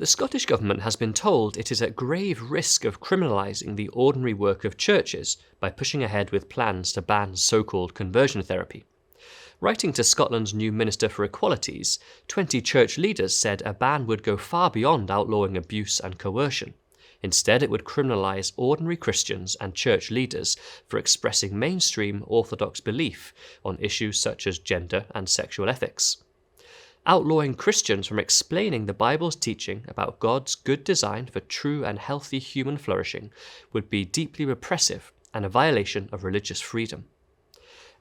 The Scottish Government has been told it is at grave risk of criminalising the ordinary work of churches by pushing ahead with plans to ban so-called conversion therapy. Writing to Scotland's new Minister for Equalities, 20 church leaders said a ban would go far beyond outlawing abuse and coercion. Instead, it would criminalise ordinary Christians and church leaders for expressing mainstream orthodox belief on issues such as gender and sexual ethics. Outlawing Christians from explaining the Bible's teaching about God's good design for true and healthy human flourishing would be deeply repressive and a violation of religious freedom.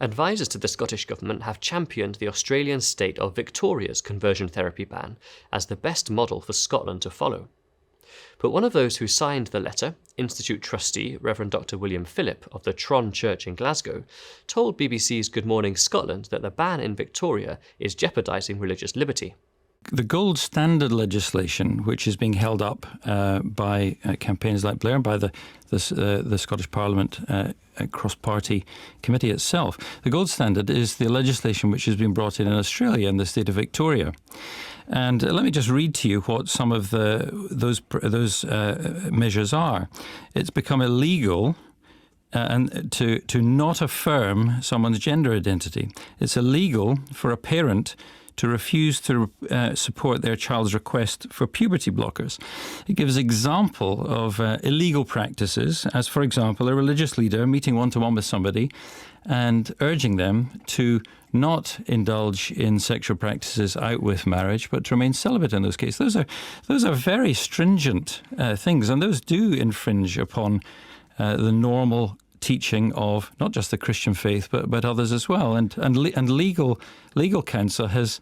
Advisers to the Scottish Government have championed the Australian state of Victoria's conversion therapy ban as the best model for Scotland to follow. But one of those who signed the letter, Institute trustee Rev. Dr. William Phillip of the Tron Church in Glasgow, told BBC's Good Morning Scotland that the ban in Victoria is jeopardising religious liberty. The gold standard legislation, which is being held up by campaigns like Blair, by the Scottish Parliament cross-party committee itself, the gold standard is the legislation which has been brought in Australia in the state of Victoria. And let me just read to you what some of those measures are. It's become illegal and to not affirm someone's gender identity. It's illegal for a parent to refuse to support their child's request for puberty blockers. It gives example of illegal practices, as, for example, a religious leader meeting one-to-one with somebody and urging them to not indulge in sexual practices out with marriage, but to remain celibate in those cases. Those are very stringent things, and those do infringe upon the normal teaching of not just the Christian faith, but others as well. And legal counsel has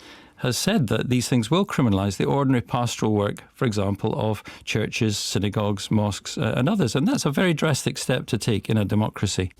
said that these things will criminalise the ordinary pastoral work, for example, of churches, synagogues, mosques, and others. And that's a very drastic step to take in a democracy.